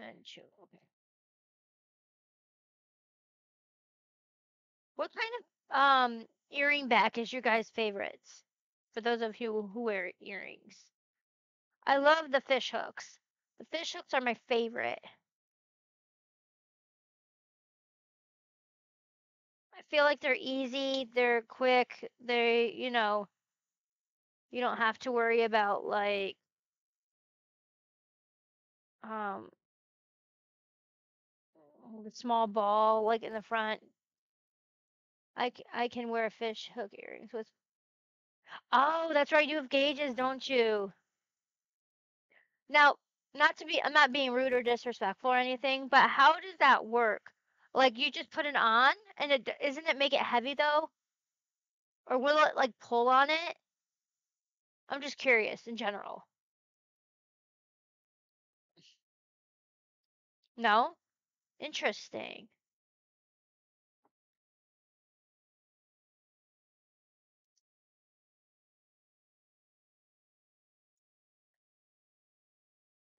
And 2. Okay. What kind of earring back is your guys' favorites? For those of you who wear earrings. I love the fish hooks. The fish hooks are my favorite. I feel like they're easy, they're quick, you don't have to worry about like um the small ball like in the front. I can wear fish hook earrings with. Oh, that's right, you have gauges, don't you? Now, I'm not being rude or disrespectful or anything, but how does that work? Like you just put it on and isn't it make it heavy though? Or will it like pull on it? I'm just curious in general. No? Interesting.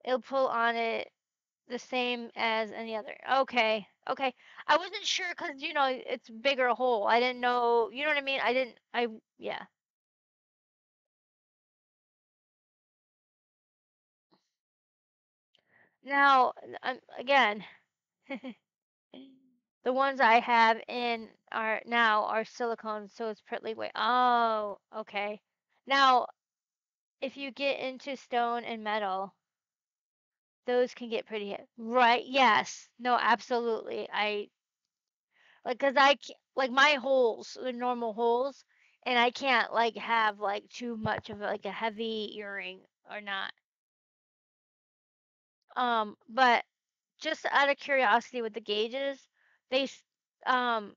It'll pull on it the same as any other. Okay. Okay. I wasn't sure because, it's bigger hole. I didn't know, you know what I mean? Yeah. Now, again, the ones I have in are silicone, so it's partly weight. Oh, okay. Now, if you get into stone and metal, those can get pretty right. Yes. No, absolutely. Like, cause like my holes, the normal holes, and I can't like have like too much of like a heavy earring or not. But just out of curiosity with the gauges, they um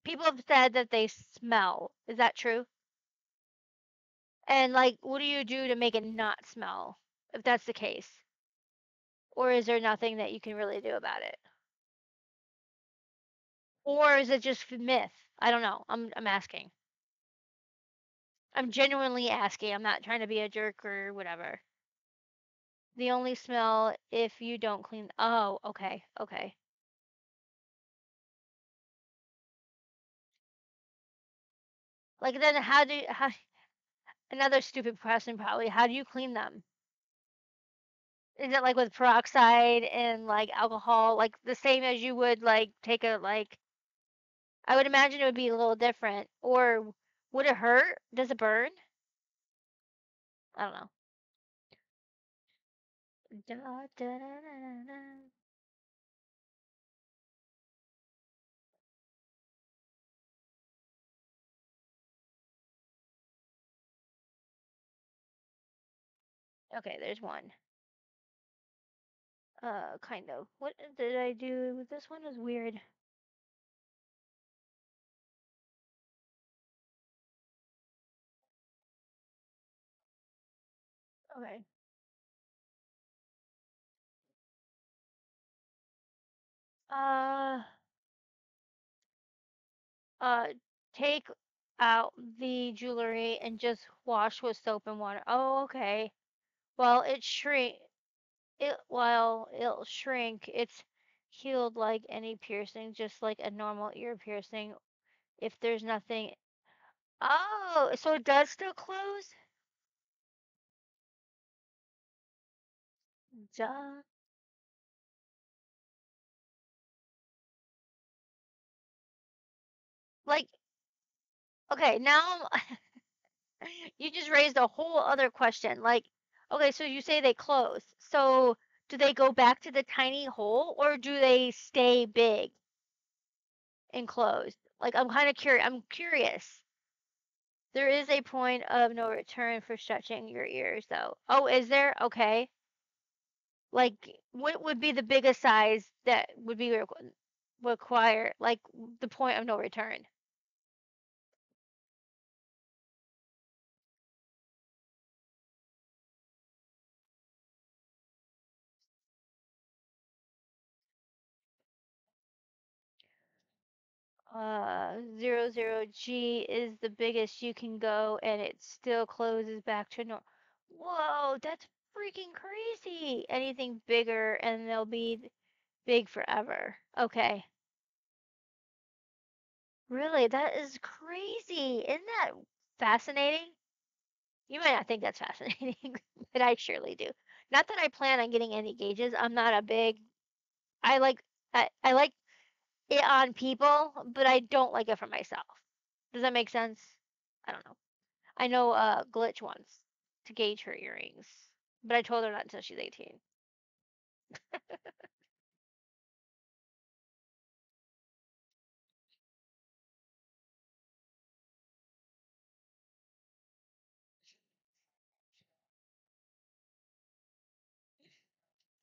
people have said that they smell. Is that true? And like, what do you do to make it not smell if that's the case? Or is there nothing that you can really do about it? Or is it just myth? I don't know. I'm asking. I'm genuinely asking. I'm not trying to be a jerk or whatever. The only smell if you don't clean. Oh, okay, okay. Like then how another stupid question probably. How do you clean them? Is it like with peroxide and like alcohol, like the same as you would like take a like? I would imagine it would be a little different. Or would it hurt? Does it burn? I don't know. Da, da, da, da, da. Okay, there's one. Kind of. What did I do? This one is weird. Okay. Uh, uh, take out the jewelry and just wash with soap and water. Oh, okay. Well, while it'll shrink, it's healed like any piercing, just like a normal ear piercing. If there's nothing. Oh, so it does still close? Duh. Like, okay, now you just raised a whole other question. Like, okay, so you say they close. So do they go back to the tiny hole or do they stay big and closed? Like, I'm curious. There is a point of no return for stretching your ears, though. Oh, is there? Okay. Like, what would be the biggest size that would be required? Like, the point of no return. 00G is the biggest you can go, and it still closes back to normal. Whoa, that's freaking crazy. Anything bigger and they'll be big forever. Okay. Really? That is crazy. Isn't that fascinating? You might not think that's fascinating, but I surely do. Not that I plan on getting any gauges. I'm not a big I like I like it on people, but I don't like it for myself. Does that make sense? I don't know. I know Glitch wants to gauge her earrings, but I told her not until she's 18.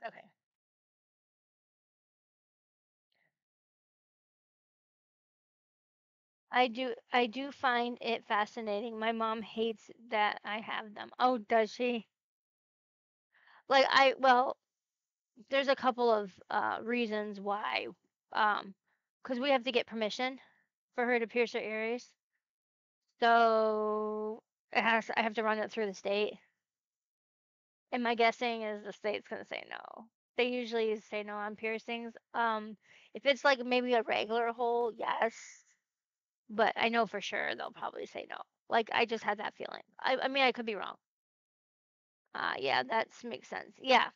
Okay. I do find it fascinating. My mom hates that I have them. Oh, does she? Like well, there's a couple of reasons why. Um, because we have to get permission for her to pierce her ears. So I have to run it through the state. And my guessing is the state's gonna say no. They usually say no on piercings. If it's like maybe a regular hole, yes. But I know for sure they'll probably say no. Like I just had that feeling. I mean I could be wrong. Yeah, that makes sense. Yeah.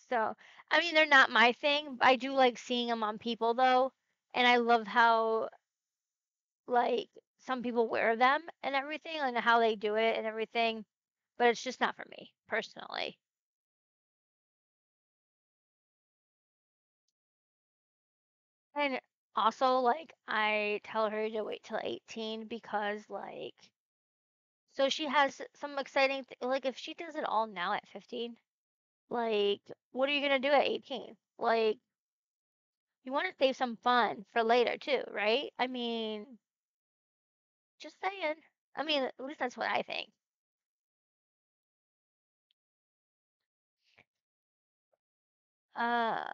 So I mean they're not my thing. I do like seeing them on people though, and I love how like some people wear them and everything, and how they do it and everything. But it's just not for me personally. And also, like, I tell her to wait till 18 because, like, so she has some exciting, like, if she does it all now at 15, like, what are you gonna do at 18? Like, you want to save some fun for later, too, right? I mean, just saying. I mean, at least that's what I think. Uh,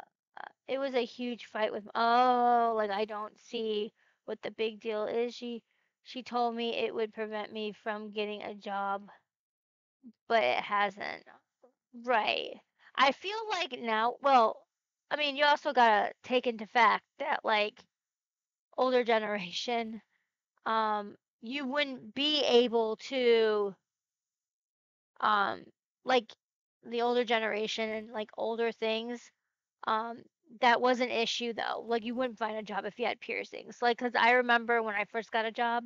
it was a huge fight with, oh, like, I don't see what the big deal is. She told me it would prevent me from getting a job, but it hasn't. Right. I feel like now, well, I mean, you also gotta take into fact that like older generation, you wouldn't be able to, um, like the older generation and like older things, um, that was an issue though. Like you wouldn't find a job if you had piercings. Like, 'cause I remember when I first got a job,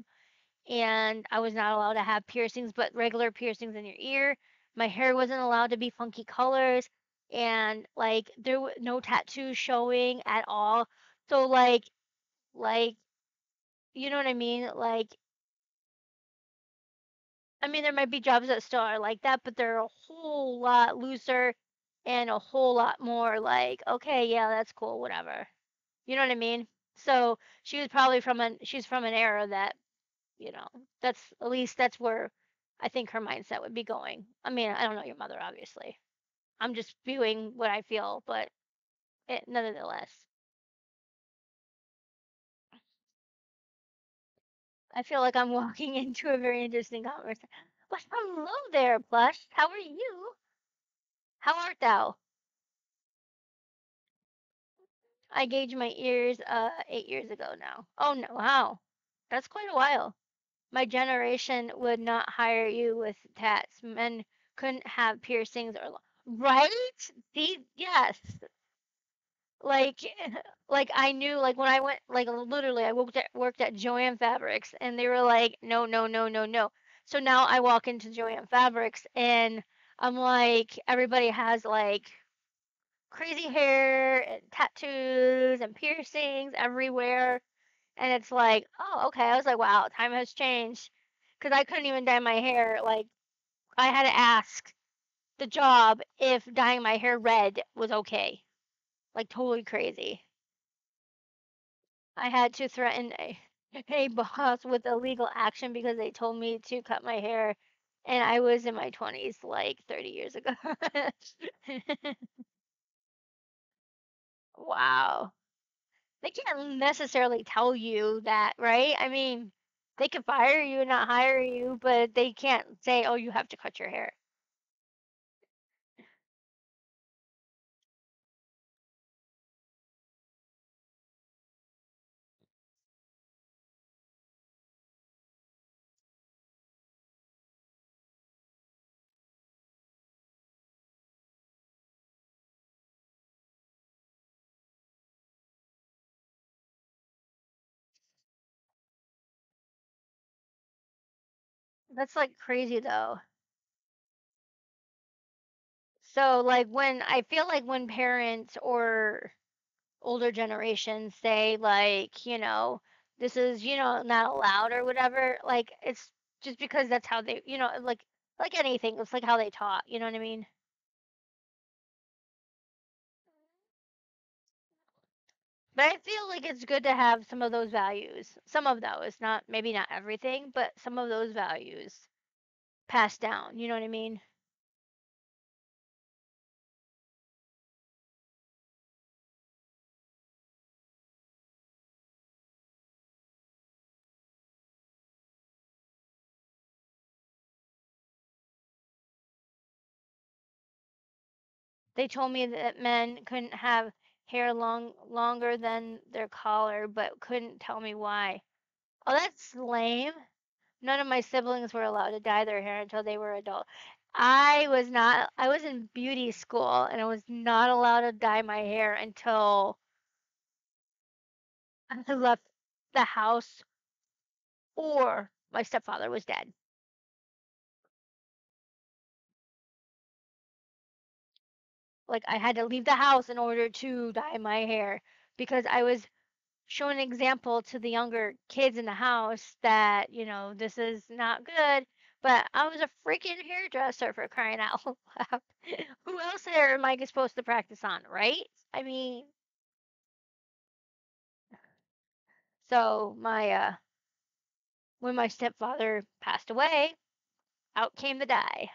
and I was not allowed to have piercings, but regular piercings in your ear. My hair wasn't allowed to be funky colors, and like there were no tattoos showing at all. So like you know what I mean? Like I mean there might be jobs that still are like that, but they're a whole lot looser and a whole lot more like, okay, yeah, that's cool, whatever. You know what I mean? So she's from an era that you know, that's at least that's where I think her mindset would be going. I mean, I don't know your mother, obviously. I'm just spewing what I feel, but nevertheless, I feel like I'm walking into a very interesting conversation. Well, hello there, Plush. How are you? How art thou? I gauged my ears 8 years ago now. Oh no, wow. That's quite a while. My generation would not hire you with tats. Men couldn't have piercings or right? See, yes. Like like I knew like when I went like literally I worked at Joanne Fabrics and they were like no no no no no. So now I walk into Joanne Fabrics and I'm like everybody has like crazy hair and tattoos and piercings everywhere and it's like oh okay I was like wow time has changed because I couldn't even dye my hair like I had to ask the job if dyeing my hair red was okay like totally crazy. I had to threaten a boss with a legal action because they told me to cut my hair, and I was in my 20s, like 30 years ago. Wow. They can't necessarily tell you that, right? I mean, they could fire you and not hire you, but they can't say, "Oh, you have to cut your hair." That's like crazy though. So like when I feel like when parents or older generations say like, this is, not allowed or whatever, like it's just because that's how they, like anything, it's like how they taught, you know what I mean? But I feel like it's good to have some of those values. Some of those, not maybe not everything, but some of those values passed down, you know what I mean? They told me that men couldn't have hair longer than their collar, but couldn't tell me why. Oh, that's lame. None of my siblings were allowed to dye their hair until they were adult. I was not, I was in beauty school and I was not allowed to dye my hair until I left the house or my stepfather was dead. Like I had to leave the house in order to dye my hair because I was showing an example to the younger kids in the house that, this is not good. But I was a freaking hairdresser for crying out loud. Who else hair am I supposed to practice on, right? I mean, so when my stepfather passed away, out came the dye.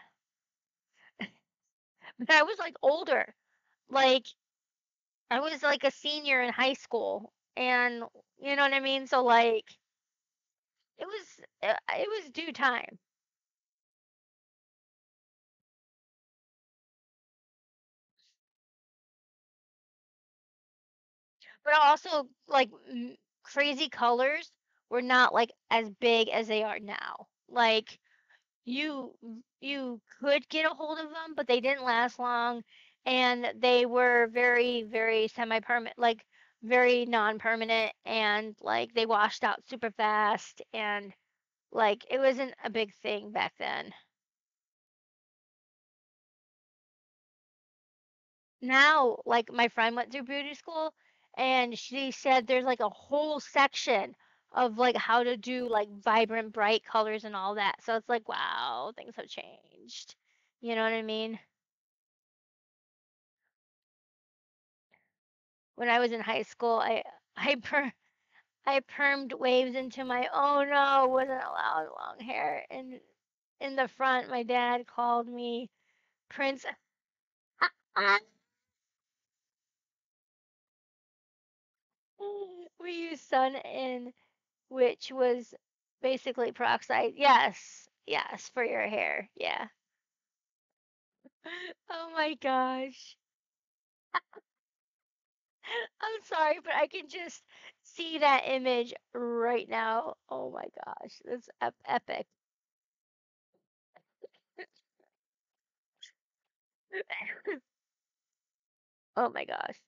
But I was like older. Like I was like a senior in high school and you know what I mean? So like it was due time. But also like crazy colors were not like as big as they are now. Like you you could get a hold of them, but they didn't last long and they were very very semi-permanent, like very non-permanent and like they washed out super fast and like it wasn't a big thing back then. Now, like my friend went through beauty school and she said there's like a whole section of like how to do like vibrant bright colors and all that. So it's like, wow, things have changed. You know what I mean? When I was in high school, I permed waves into my oh no, wasn't allowed long hair. And in the front, my dad called me Prince. We used sun in which was basically peroxide. Yes, yes, for your hair. Yeah. Oh my gosh. I'm sorry, but I can just see that image right now. Oh my gosh, that's epic. Oh my gosh.